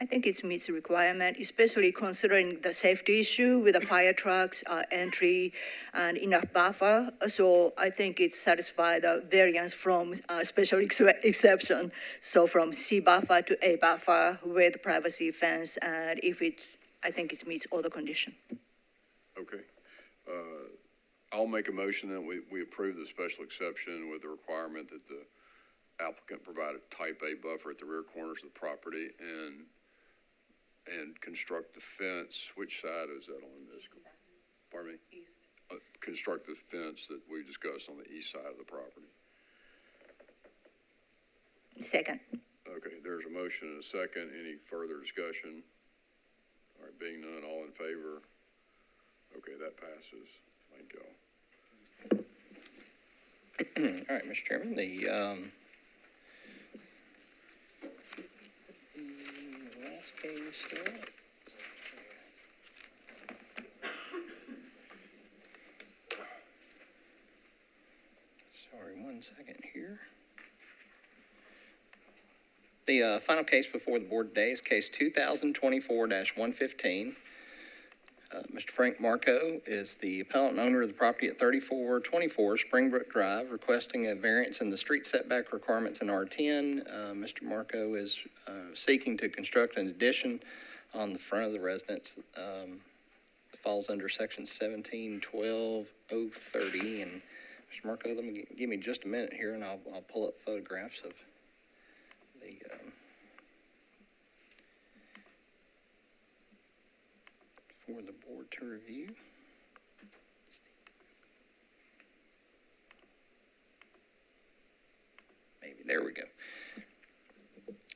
I think it meets the requirement, especially considering the safety issue with the fire trucks, entry, and enough buffer. So I think it satisfies the variance from special exception. So from C buffer to A buffer with privacy fence, and I think it meets all the conditions.
Okay. I'll make a motion that we approve the special exception with the requirement that the applicant provide a type A buffer at the rear corners of the property and construct the fence. Which side is that on this? Pardon me?
East.
Construct the fence that we discussed on the east side of the property.
Second.
Okay, there's a motion and a second. Any further discussion? All right, being none, all in favor? Okay, that passes. Thank y'all.
All right, Mr. Chairman, the last case. 1 second here. The final case before the board today is case 2024-115. Mr. Frank Marco is the appellant and owner of the property at 3424 Springbrook Drive, requesting a variance in the street setback requirements in R10. Mr. Marco is seeking to construct an addition on the front of the residence. It falls under section 1712-030. And Mr. Marco, give me just a minute here, and I'll pull up photographs of the for the board to review. Maybe, there we go.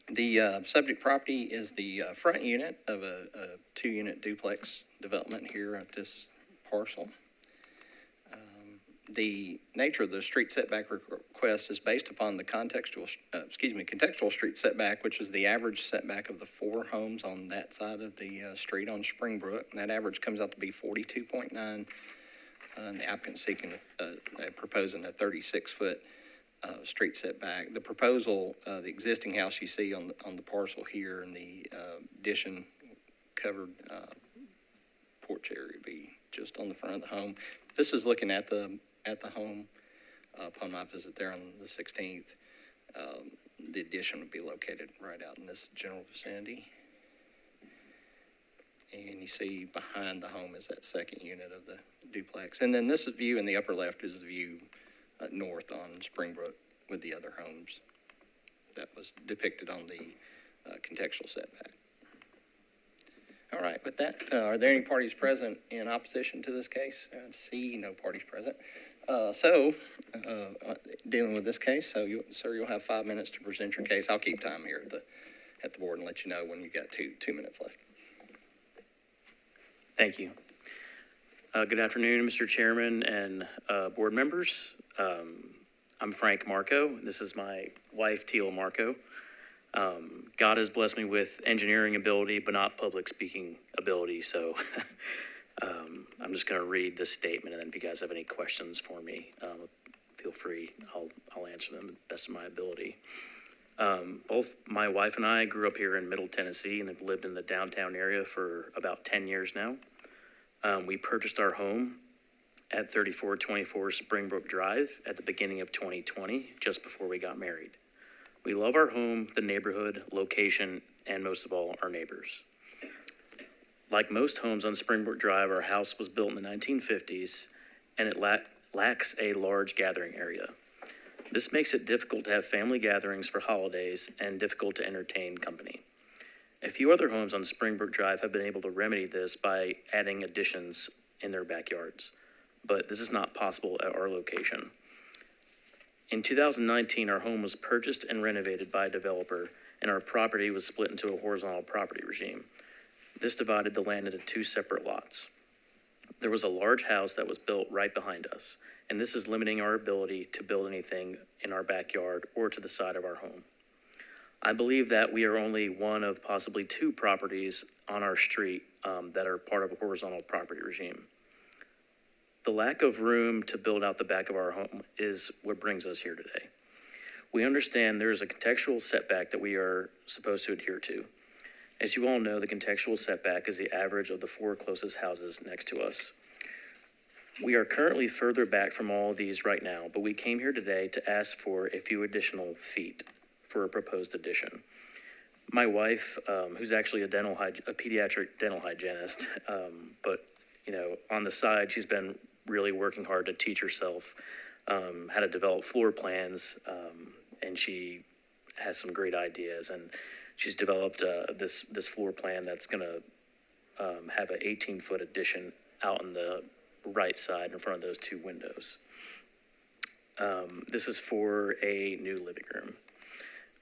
The subject property is the front unit of a 2-unit duplex development here at this parcel. The nature of the street setback request is based upon the contextual street setback, which is the average setback of the 4 homes on that side of the street on Springbrook. And that average comes out to be 42.9. And the applicant seeking, proposing a 36-foot street setback. The proposal, the existing house you see on the parcel here, and the addition covered porch area would be just on the front of the home. This is looking at the home upon my visit there on the 16th. The addition would be located right out in this general vicinity. And you see behind the home is that second unit of the duplex. And then this view in the upper left is the view north on Springbrook with the other homes. That was depicted on the contextual setback. All right, with that, are there any parties present in opposition to this case? I see no parties present. Dealing with this case, sir, you'll have 5 minutes to present your case. I'll keep time here at the board and let you know when you've got two minutes left.
Thank you. Good afternoon, Mr. Chairman and board members. I'm Frank Marco. This is my wife, Teal Marco. God has blessed me with engineering ability, but not public speaking ability. So I'm just going to read this statement, and then if you guys have any questions for me, feel free. I'll answer them to the best of my ability. Both my wife and I grew up here in Middle Tennessee and have lived in the downtown area for about 10 years now. We purchased our home at 3424 Springbrook Drive at the beginning of 2020, just before we got married. We love our home, the neighborhood, location, and most of all, our neighbors. Like most homes on Springbrook Drive, our house was built in the 1950s, and it lacks a large gathering area. This makes it difficult to have family gatherings for holidays and difficult to entertain company. A few other homes on Springbrook Drive have been able to remedy this by adding additions in their backyards, but this is not possible at our location. In 2019, our home was purchased and renovated by a developer, and our property was split into a horizontal property regime. This divided the land into 2 separate lots. There was a large house that was built right behind us, and this is limiting our ability to build anything in our backyard or to the side of our home. I believe that we are only one of possibly 2 properties on our street that are part of a horizontal property regime. The lack of room to build out the back of our home is what brings us here today. We understand there is a contextual setback that we are supposed to adhere to. As you all know, the contextual setback is the average of the 4 closest houses next to us. We are currently further back from all of these right now, but we came here today to ask for a few additional feet for a proposed addition. My wife, who's actually a pediatric dental hygienist, but on the side, she's been really working hard to teach herself how to develop floor plans, and she has some great ideas. And she's developed this floor plan that's going to have an 18-foot addition out on the right side in front of those 2 windows. This is for a new living room.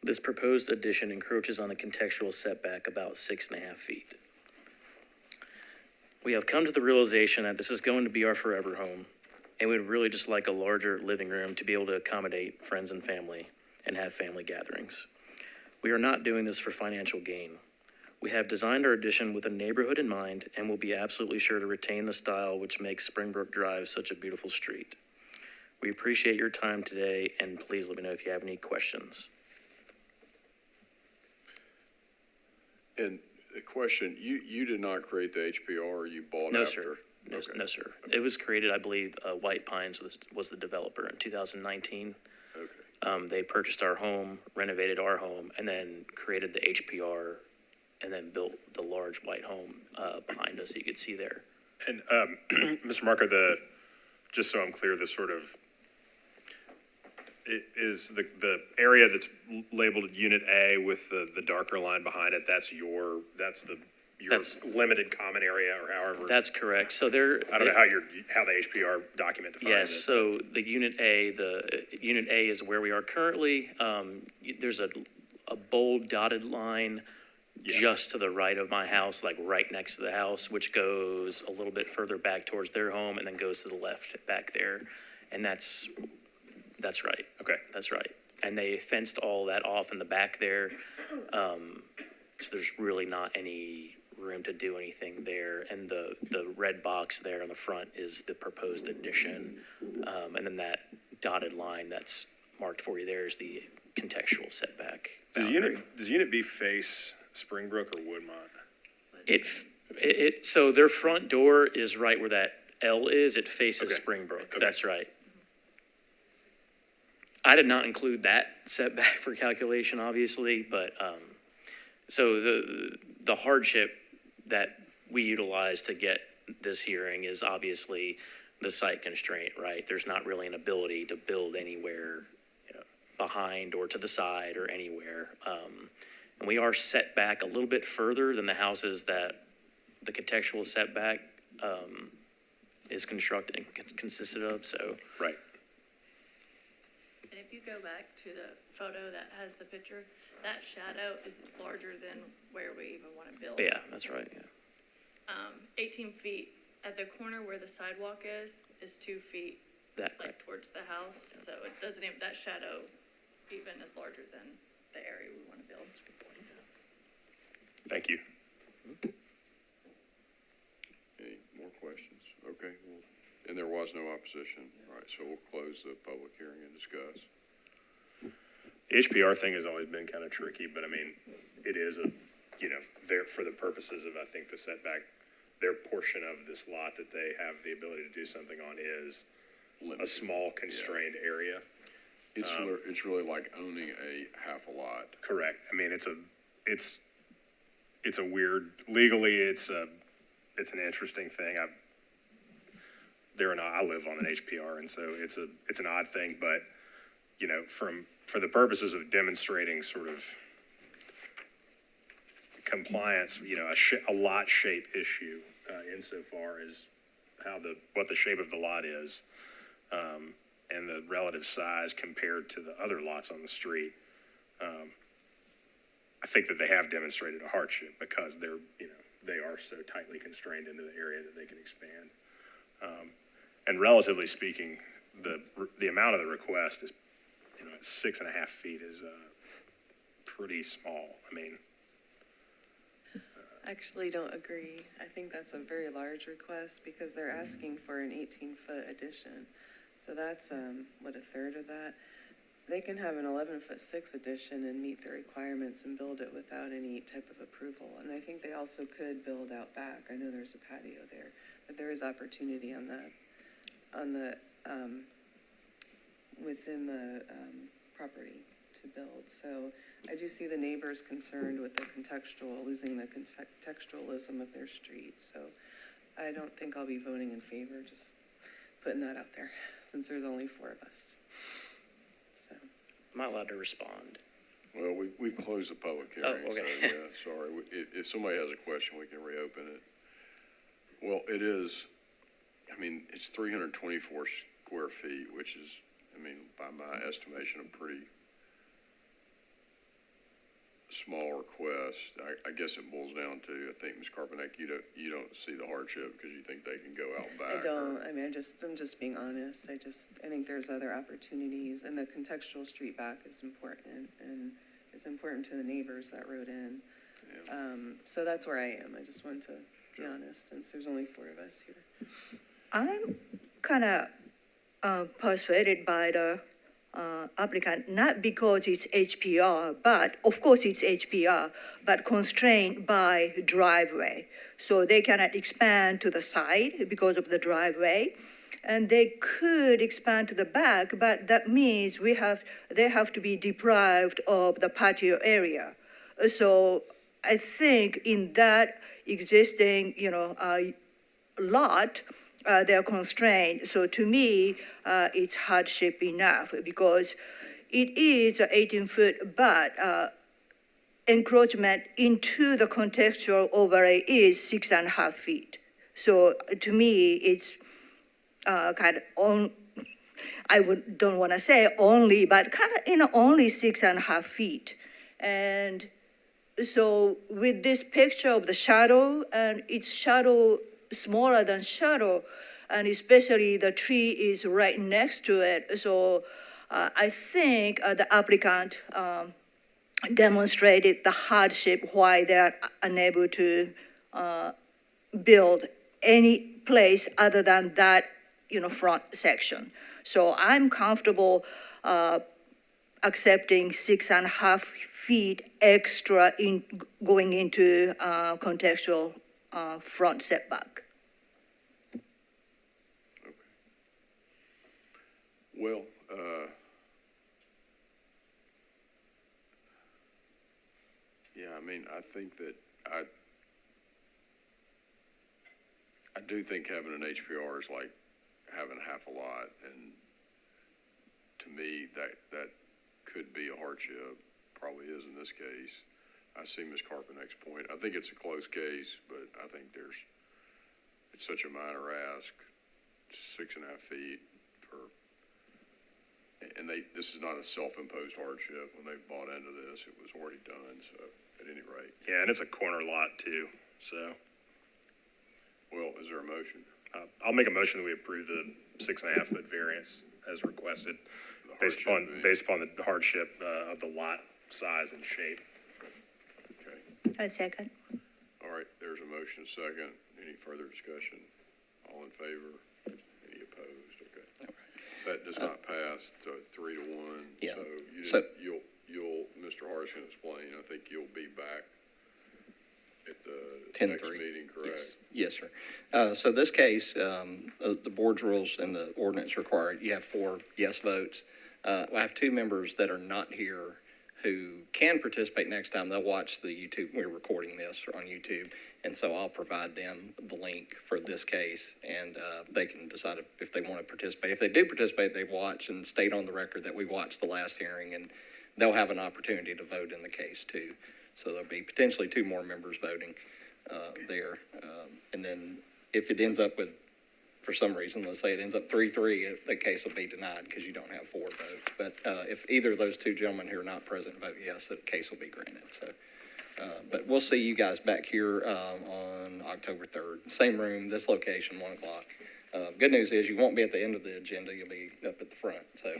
This proposed addition encroaches on the contextual setback about 6.5 feet. We have come to the realization that this is going to be our forever home, and we'd really just like a larger living room to be able to accommodate friends and family and have family gatherings. We are not doing this for financial gain. We have designed our addition with a neighborhood in mind and will be absolutely sure to retain the style which makes Springbrook Drive such a beautiful street. We appreciate your time today, and please let me know if you have any questions.
And the question, you did not create the HPR, you bought
No,
after?
sir. No,
Okay.
no, sir. It was created, I believe, White Pines was the developer in 2019.
Okay.
They purchased our home, renovated our home, and then created the HPR, and then built the large white home behind us that you could see there.
And, Mr. Marco, just so I'm clear, the sort of, it is the area that's labeled Unit A with the darker line behind it, that's your limited common area, or however?
That's correct. So
I don't know how the HPR document defines it.
Yes, so the Unit A is where we are currently. There's a bold dotted line just to the right of my house, like right next to the house, which goes a little bit further back towards their home and then goes to the left back there. And that's right.
Okay.
That's right. And they fenced all that off in the back there. So there's really not any room to do anything there. And the red box there on the front is the proposed addition. And then that dotted line that's marked for you there is the contextual setback.
Does Unit B face Springbrook or Woodmont?
So their front door is right where that L is. It faces
Okay.
Springbrook.
Okay.
That's right. I did not include that setback for calculation, obviously, but so the hardship that we utilize to get this hearing is obviously the site constraint, right? There's not really an ability to build anywhere behind or to the side or anywhere. And we are set back a little bit further than the houses that the contextual setback is constructed, consisted of, so.
Right.
And if you go back to the photo that has the picture, that shadow is larger than where we even want to build.
Yeah, that's right, yeah.
18 feet at the corner where the sidewalk is 2 feet, like towards the house. So it doesn't even, that shadow even is larger than the area we want to build. That's a good point, yeah.
Thank you.
Any more questions? Okay, well, and there was no opposition. All right, so we'll close the public hearing and discuss.
The HPR thing has always been kind of tricky, but I mean, it is there for the purposes of, I think, the setback, their portion of this lot that they have the ability to do something on is a small constrained area.
It's really like owning a half a lot.
Correct. I mean, it's a weird, legally, it's an interesting thing. I live on an HPR, and so it's an odd thing, but, for the purposes of demonstrating sort of compliance, a lot shape issue, insofar as what the shape of the lot is, and the relative size compared to the other lots on the street. I think that they have demonstrated a hardship because they are so tightly constrained into the area that they can expand. And relatively speaking, the amount of the request is, 6.5 feet is pretty small. I mean,
Actually don't agree. I think that's a very large request because they're asking for an 18-foot addition. So that's, a third of that? They can have an 11-foot-6 addition and meet the requirements and build it without any type of approval. And I think they also could build out back. I know there's a patio there, but there is opportunity within the property to build. So I do see the neighbors concerned with losing the contextualism of their street. So I don't think I'll be voting in favor, just putting that out there, since there's only 4 of us. So.
Am I allowed to respond?
Well, we've closed the public hearing,
Oh, okay.
so, yeah, sorry. If somebody has a question, we can reopen it. Well, it is, it's 324 square feet, which is, by my estimation, a pretty small request. I guess it boils down to, I think, Ms. Carpeneck, you don't see the hardship because you think they can go out back.
I don't. I'm just being honest. I think there's other opportunities, and the contextual street back is important, and it's important to the neighbors that wrote in. Yeah. So that's where I am. I just want to be honest, since there's only 4 of us here.
I'm kind of persuaded by the applicant, not because it's HPR, but of course it's HPR, but constrained by driveway. So they cannot expand to the side because of the driveway. And they could expand to the back, but that means they have to be deprived of the patio area. So I think in that existing, lot, they're constrained. So to me, it's hardship enough because it is 18-foot, but encroachment into the contextual overlay is 6.5 feet. So to me, it's kind of don't want to say only, but kind of, only 6.5 feet. And so with this picture of the shadow, and its shadow smaller than shadow, and especially the tree is right next to it. So I think the applicant demonstrated the hardship why they're unable to build any place other than that, front section. So I'm comfortable accepting 6.5 feet extra in going into contextual front setback.
Well, yeah, I mean, I think that I do think having an HPR is like having half a lot, and to me, that could be a hardship, probably is in this case. I see Ms. Carpenek's point. I think it's a close case, but I think it's such a minor ask, 6.5 feet and this is not a self-imposed hardship. When they bought into this, it was already done, so at any rate.
Yeah, and it's a corner lot too, so.
Well, is there a motion?
I'll make a motion that we approve the 6.5 foot variance as requested, based upon the hardship of the lot size and shape.
Okay.
A second.
All right, there's a motion, a second. Any further discussion? All in favor? Any opposed? Okay. That does not pass 3-1.
Yeah.
So you'll, Mr. Harris can explain. I think you'll be back at the next meeting, correct?
Yes, sir. So this case, the board's rules and the ordinance require you have 4 yes votes. I have 2 members that are not here who can participate next time. They'll watch the YouTube. We're recording this on YouTube, and so I'll provide them the link for this case, and they can decide if they want to participate. If they do participate, they watch and state on the record that we watched the last hearing, and they'll have an opportunity to vote in the case too. So there'll be potentially 2 more members voting there. And then if it ends up with, for some reason, let's say it ends up 3-3, the case will be denied because you don't have 4 votes. But if either of those 2 gentlemen who are not present vote yes, the case will be granted. So, but we'll see you guys back here on October 3rd. Same room, this location, 1 o'clock. Good news is you won't be at the end of the agenda. You'll be up at the front. So.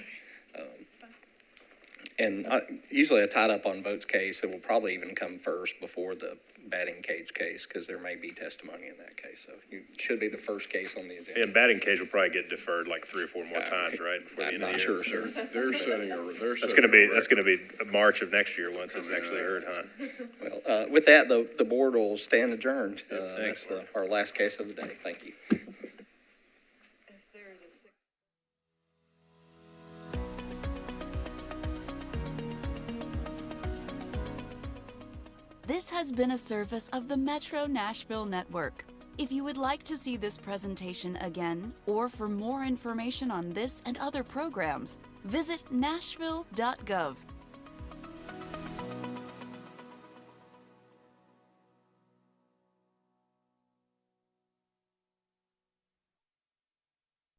And usually a tied up on votes case, it will probably even come first before the batting cage case because there may be testimony in that case. So you should be the first case on the agenda.
And batting cage will probably get deferred like 3 or 4 more times, right?
I'm not sure, sir.
They're setting
That's going to be March of next year once it's actually heard, huh?
Well, with that, the board will stand adjourned. That's our last case of the day. Thank you.
This has been a service of the Metro Nashville Network. If you would like to see this presentation again, or for more information on this and other programs, visit nashville.gov.